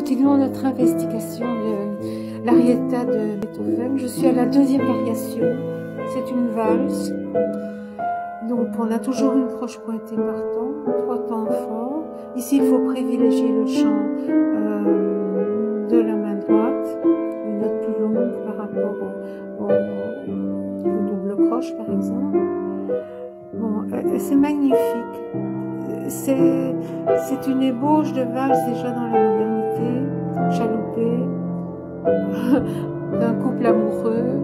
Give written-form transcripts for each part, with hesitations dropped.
Continuons notre investigation de l'Arietta de Beethoven. Je suis à la deuxième variation. C'est une valse. Donc on a toujours une croche pointée par temps, 3 temps forts. Ici il faut privilégier le chant de la main droite, une note plus longue par rapport au double croche par exemple. Bon, c'est magnifique. C'est une ébauche de valse déjà dans la modernité, chaloupée, d'un couple amoureux,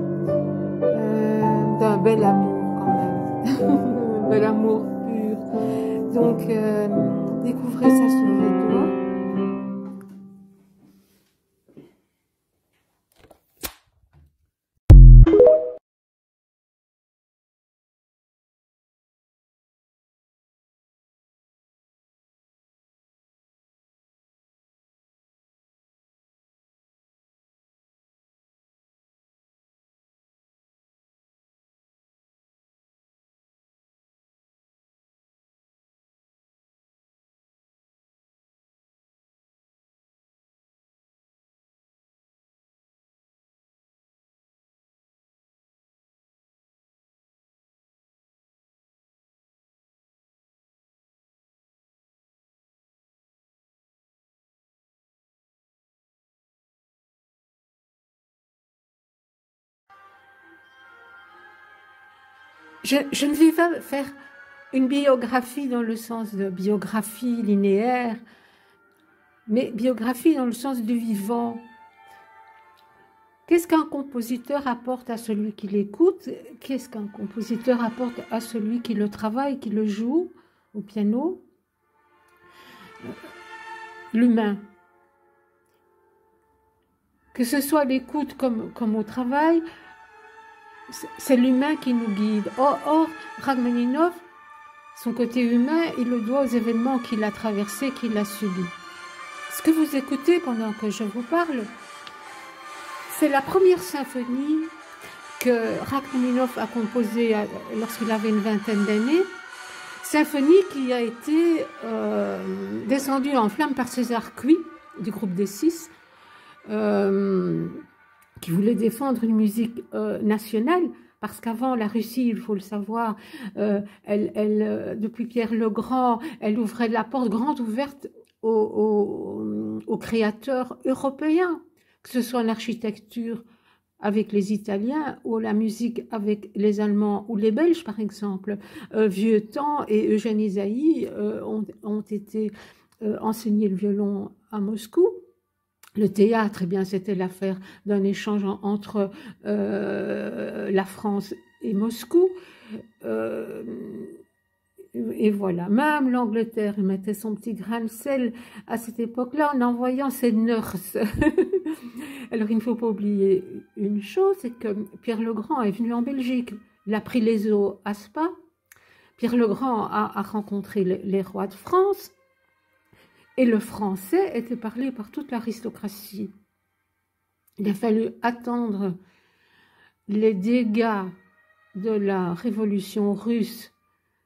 d'un bel amour quand même, un bel amour pur. Donc, découvrez ça sur les doigts. Je ne vais pas faire une biographie dans le sens de biographie linéaire, mais biographie dans le sens du vivant. Qu'est-ce qu'un compositeur apporte à celui qui l'écoute? Qu'est-ce qu'un compositeur apporte à celui qui le travaille, qui le joue au piano? L'humain. Que ce soit l'écoute comme au travail, c'est l'humain qui nous guide. Or, Rachmaninov, son côté humain, il le doit aux événements qu'il a traversés, qu'il a subis. Ce que vous écoutez pendant que je vous parle, c'est la première symphonie que Rachmaninov a composée lorsqu'il avait une vingtaine d'années. Symphonie qui a été descendue en flammes par César Cui, du groupe des Six, qui voulait défendre une musique nationale, parce qu'avant la Russie, il faut le savoir, depuis Pierre le Grand, elle ouvrait la porte grande ouverte aux créateurs européens, que ce soit en architecture avec les Italiens ou la musique avec les Allemands ou les Belges par exemple. Vieuxtemps et Eugène Ysaÿe ont été enseignés le violon à Moscou. Le théâtre, eh bien, c'était l'affaire d'un échange entre la France et Moscou. Et voilà, même l'Angleterre mettait son petit grain de sel à cette époque-là en envoyant ses nurses. Alors, il ne faut pas oublier une chose, c'est que Pierre le Grand est venu en Belgique. Il a pris les eaux à Spa. Pierre le Grand a rencontré les rois de France. Et le français était parlé par toute l'aristocratie. Il a fallu attendre les dégâts de la révolution russe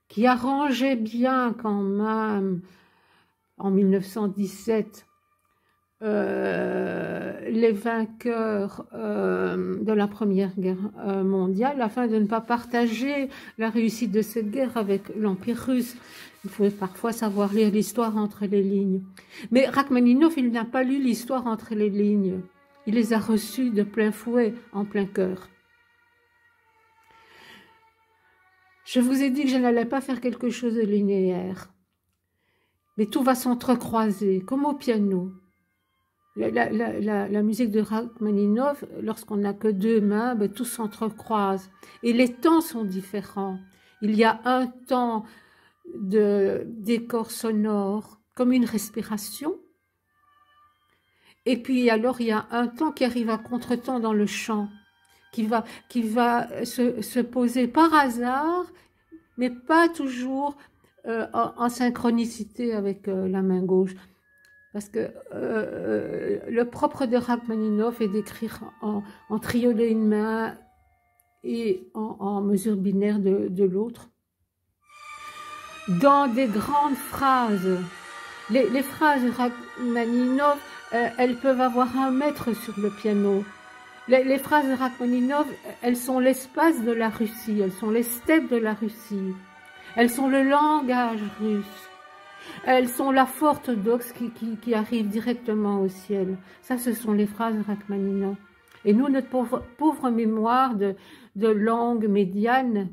qui arrangeait bien quand même, en 1917, les vainqueurs de la Première Guerre mondiale, afin de ne pas partager la réussite de cette guerre avec l'Empire russe. Il faut parfois savoir lire l'histoire entre les lignes. Mais Rachmaninov, il n'a pas lu l'histoire entre les lignes. Il les a reçues de plein fouet, en plein cœur. Je vous ai dit que je n'allais pas faire quelque chose de linéaire. Mais tout va s'entrecroiser, comme au piano. La musique de Rachmaninov, lorsqu'on n'a que 2 mains, ben, tout s'entrecroise. Et les temps sont différents. Il y a un temps de décor sonore, comme une respiration. Et puis alors, il y a un temps qui arrive à contre-temps dans le chant, qui va se poser par hasard, mais pas toujours en synchronicité avec la main gauche. Parce que le propre de Rachmaninov est d'écrire en triolet une main et en mesure binaire de l'autre. Dans des grandes phrases, les phrases de Rachmaninov elles peuvent avoir un maître sur le piano. Les phrases de Rachmaninov, elles sont l'espace de la Russie, elles sont les steppes de la Russie, elles sont le langage russe, elles sont la foi orthodoxe qui arrive directement au ciel. Ça, ce sont les phrases de Rachmaninov. Et nous, notre pauvre mémoire de langue médiane,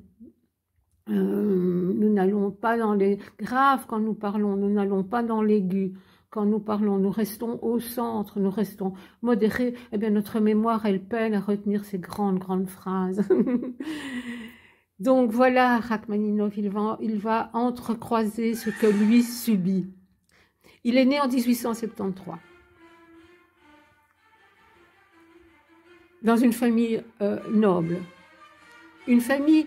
nous n'allons pas dans les graves quand nous parlons, nous n'allons pas dans l'aigu. Quand nous parlons, nous restons au centre, nous restons modérés. Eh bien, notre mémoire, elle peine à retenir ces grandes phrases. Donc voilà, Rachmaninov, il va entrecroiser ce que lui subit. Il est né en 1873. Dans une famille noble. Une famille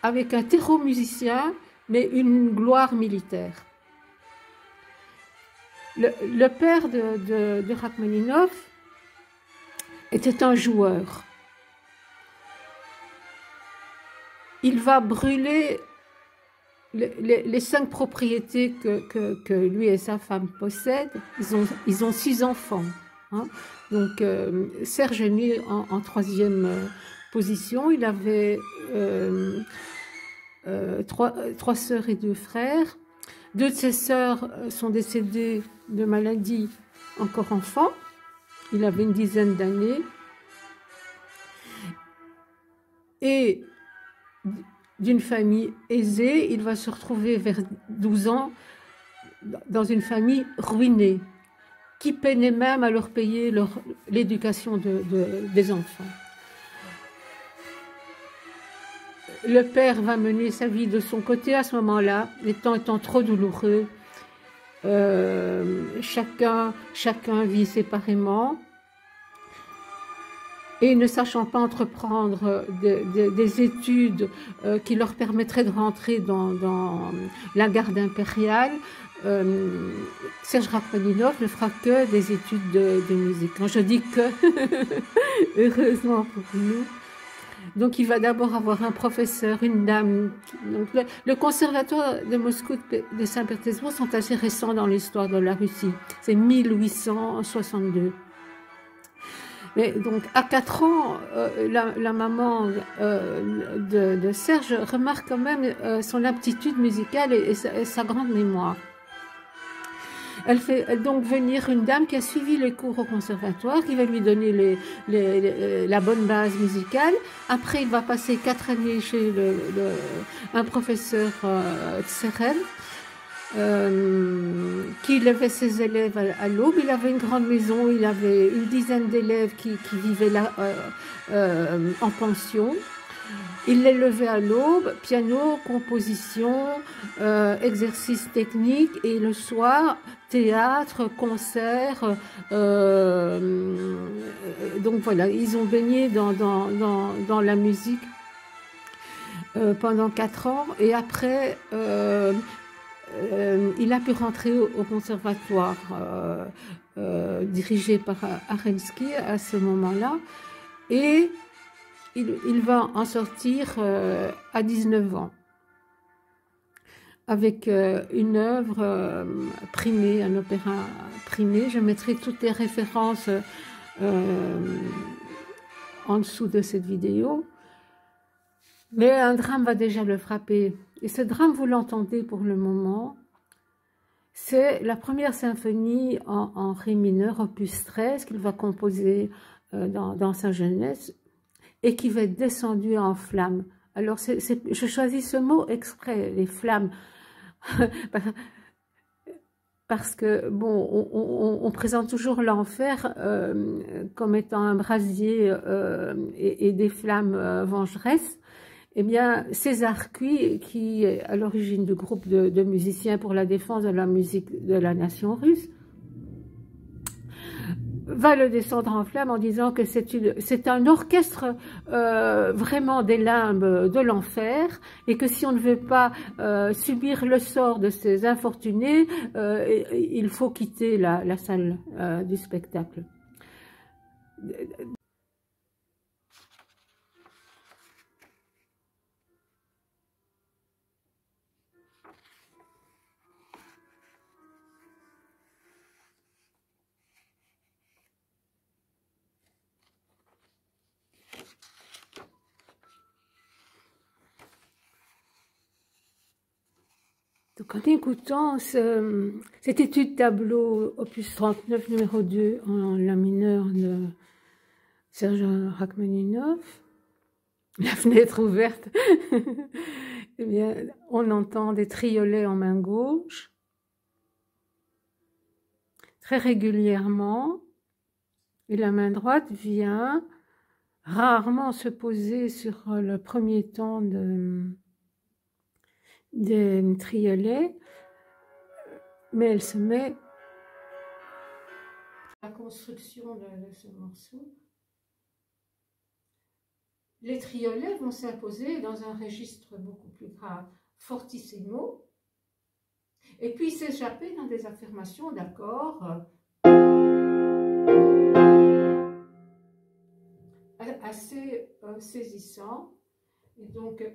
avec un terreau musicien, mais une gloire militaire. Le père de Rachmaninov était un joueur. Il va brûler les 5 propriétés que lui et sa femme possèdent. Ils ont 6 enfants. Hein. Donc, Serge est né en 3e position. Il avait 3 sœurs et 2 frères. 2 de ses sœurs sont décédées de maladie encore enfant. Il avait une dizaine d'années. Et d'une famille aisée, il va se retrouver vers 12 ans dans une famille ruinée, qui peinait même à leur payer l'éducation des enfants. Le père va mener sa vie de son côté à ce moment-là, les temps étant trop douloureux. Chacun vit séparément. Et ne sachant pas entreprendre des études qui leur permettraient de rentrer dans la garde impériale, Serge Rachmaninov ne fera que des études de musique. Quand je dis que, heureusement pour nous. Donc il va d'abord avoir un professeur, une dame. Donc, le conservatoire de Moscou, de Saint-Pétersbourg sont assez récents dans l'histoire de la Russie. C'est 1862. Mais donc, à 4 ans, la maman de Serge remarque quand même son aptitude musicale et sa grande mémoire. Elle fait donc venir une dame qui a suivi les cours au conservatoire, qui va lui donner la bonne base musicale. Après, il va passer 4 années chez un professeur Tserev, qui élevait ses élèves à l'aube. Il avait une grande maison, il avait une dizaine d'élèves qui vivaient là en pension. Il les levait à l'aube, piano, composition, exercices techniques, et le soir, théâtre, concert. Donc voilà, ils ont baigné dans la musique pendant 4 ans, et après, il a pu rentrer au conservatoire dirigé par Arensky à ce moment-là, et il va en sortir à 19 ans avec une œuvre primée, un opéra primé. Je mettrai toutes les références en dessous de cette vidéo. Mais un drame va déjà le frapper. Et ce drame, vous l'entendez pour le moment, c'est la première symphonie en ré mineur, opus 13, qu'il va composer dans sa jeunesse, et qui va être descendu en flammes. Alors, je choisis ce mot exprès, les flammes, parce que, bon, on présente toujours l'enfer comme étant un brasier et des flammes vengeresses. Eh bien, César Cui, qui est à l'origine du groupe de musiciens pour la défense de la musique de la nation russe, va le descendre en flammes en disant que c'est un orchestre vraiment des limbes de l'enfer, et que si on ne veut pas subir le sort de ces infortunés, il faut quitter la salle du spectacle. Donc en écoutant cette étude tableau opus 39 numéro 2 en la mineur de Serge Rachmaninov, la fenêtre ouverte, eh bien, on entend des triolets en main gauche très régulièrement, et la main droite vient rarement se poser sur le premier temps des triolets, mais elle se met à la construction de ce morceau. Les triolets vont s'imposer dans un registre beaucoup plus grave, fortissimo, et puis s'échapper dans des affirmations d'accords assez saisissants. Et donc, et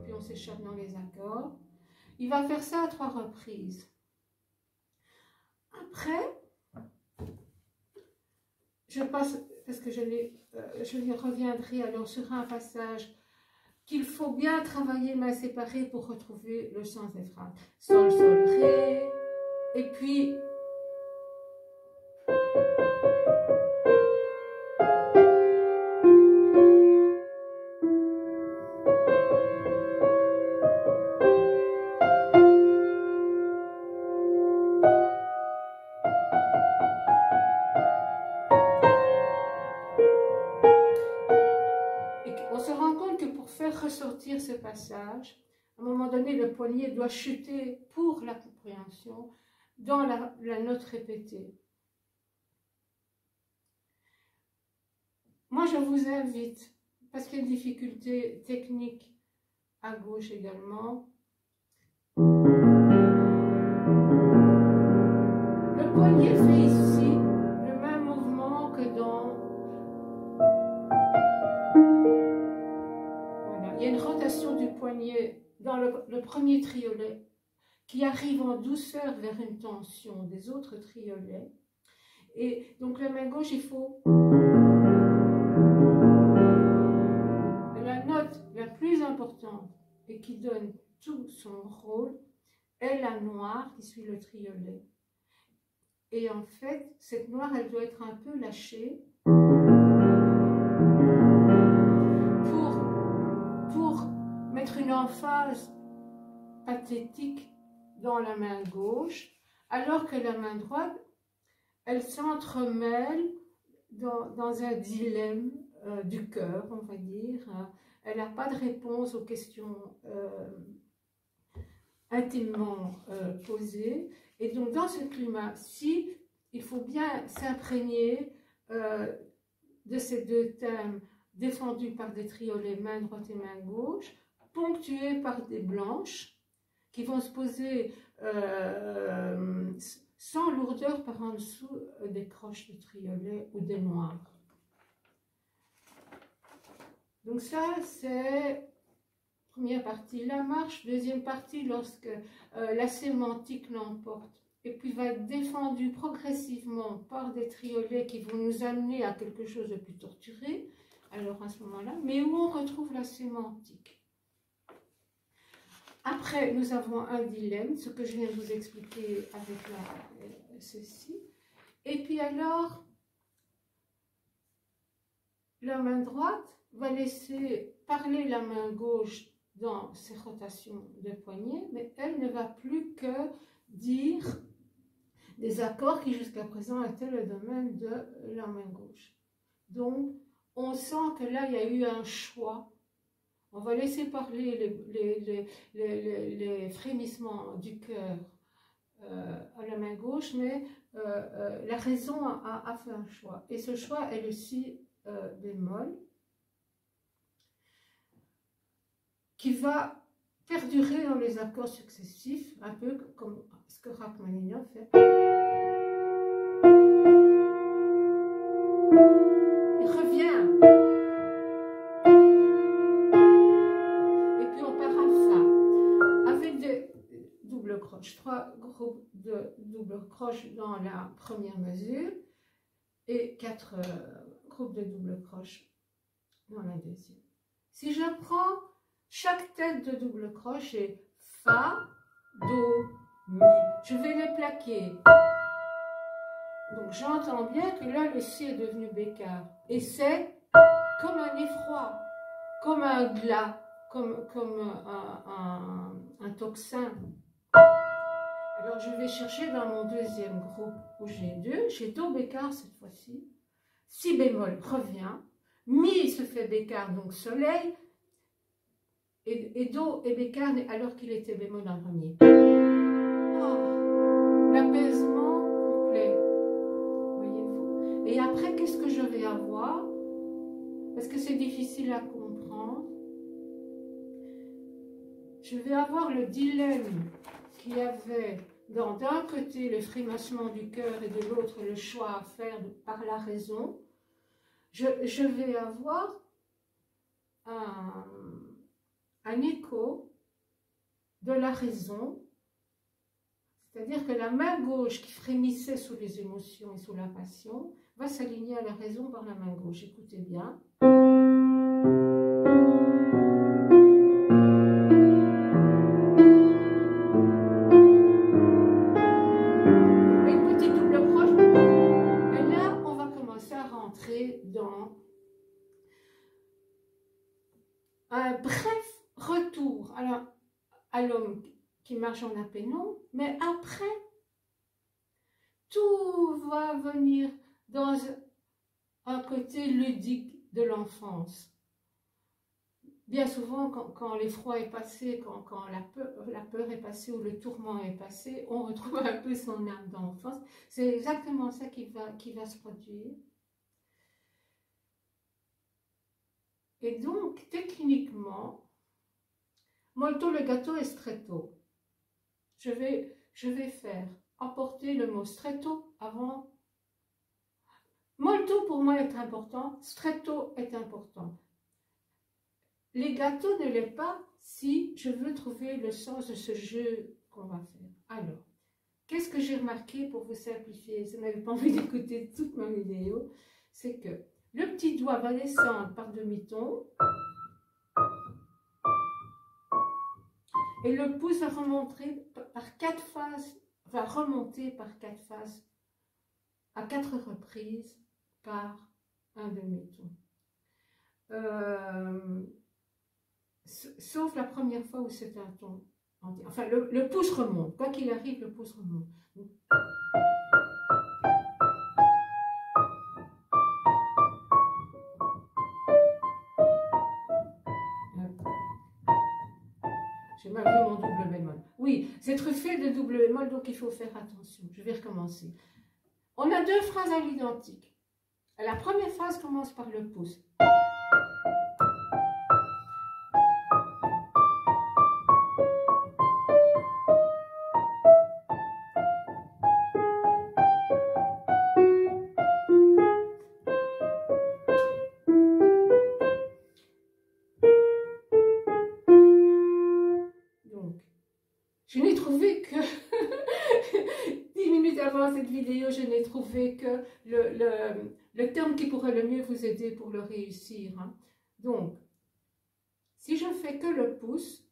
puis on s'échappe dans les accords. Il va faire ça à 3 reprises. Après, je passe, parce que je reviendrai alors sur un passage qu'il faut bien travailler main séparée pour retrouver le sens des phrases. Sol, sol, ré, et puis on se rend compte que pour faire ressortir ce passage, à un moment donné, le poignet doit chuter pour la compréhension dans la note répétée. Moi, je vous invite, parce qu'il y a une difficulté technique à gauche également, le poignet fait ici le même mouvement que dans... Voilà, il y a une rotation du poignet dans le premier triolet qui arrive en douceur vers une tension des autres triolets. Et donc la main gauche, il faut... La note la plus importante et qui donne tout son rôle est la noire qui suit le triolet. Et en fait, cette noire, elle doit être un peu lâchée pour mettre une emphase pathétique dans la main gauche, alors que la main droite, elle s'entremêle dans un dilemme du cœur, on va dire. Elle n'a pas de réponse aux questions intimement posées. Et donc, dans ce climat-ci, il faut bien s'imprégner de ces deux thèmes défendus par des triolets main droite et main gauche, ponctués par des blanches qui vont se poser sans lourdeur par en dessous des croches de triolet ou des noirs. Donc ça, c'est première partie. La marche, deuxième partie, lorsque la sémantique l'emporte et puis va être défendue progressivement par des triolets qui vont nous amener à quelque chose de plus torturé, alors à ce moment-là, mais où on retrouve la sémantique. Après, nous avons un dilemme, ce que je viens de vous expliquer avec ceci. Et puis alors, la main droite va laisser parler la main gauche dans ses rotations de poignet, mais elle ne va plus que dire des accords qui jusqu'à présent étaient le domaine de la main gauche. Donc, on sent que là, il y a eu un choix. On va laisser parler les frémissements du cœur à la main gauche, mais la raison a fait un choix. Et ce choix est le si bémol, qui va perdurer dans les accords successifs, un peu comme ce que Rachmaninov fait. Il revient. Et puis on part à fa, avec des doubles croches, 3 groupes de doubles croches dans la première mesure et 4 groupes de doubles croches dans la deuxième. Si je prends chaque tête de double crochet, Fa, Do, Mi. Je vais les plaquer. Donc j'entends bien que là le Si est devenu bécard. Et c'est comme un effroi, comme un glas, comme un tocsin. Alors je vais chercher dans mon deuxième groupe où j'ai Do bécard cette fois-ci. Si bémol revient, Mi se fait bécard, donc soleil, et Do est bécard alors qu'il était bémol en premier. Oh, l'apaisement complet, voyez-vous. Et après, qu'est-ce que je vais avoir? Parce que c'est difficile à comprendre. Je vais avoir le dilemme qu'il y avait d'un côté le frémissement du cœur et de l'autre le choix à faire par la raison. Je vais avoir un écho de la raison, c'est-à-dire que la main gauche qui frémissait sous les émotions et sous la passion va s'aligner à la raison par la main gauche. Écoutez bien. Dans un bref retour à l'homme qui marche en apénon, mais après, tout va venir dans un côté ludique de l'enfance. Bien souvent, quand l'effroi est passé, quand la peur est passée ou le tourment est passé, on retrouve un peu son âme d'enfance. C'est exactement ça qui va se produire. Et donc, techniquement, molto legato et stretto. Je vais faire apporter le mot stretto avant. Molto pour moi est important, stretto est important. Legato ne l'est pas si je veux trouver le sens de ce jeu qu'on va faire. Alors, qu'est-ce que j'ai remarqué pour vous simplifier? Si vous n'avez pas envie d'écouter toute ma vidéo, c'est que le petit doigt va descendre par demi-ton et le pouce va remonter par 4 phases, à 4 reprises par un demi-ton. Sauf la première fois où c'est un ton entier. Enfin, le pouce remonte. Quoi qu'il arrive, le pouce remonte. J'ai mal vu mon double bémol. Oui, c'est truffé de double bémol, donc il faut faire attention. Je vais recommencer. On a 2 phrases à l'identique. La première phrase commence par le pouce. Je n'ai trouvé que, 10 minutes avant cette vidéo, je n'ai trouvé que le terme qui pourrait le mieux vous aider pour le réussir. Hein. Donc, si je fais que le pouce,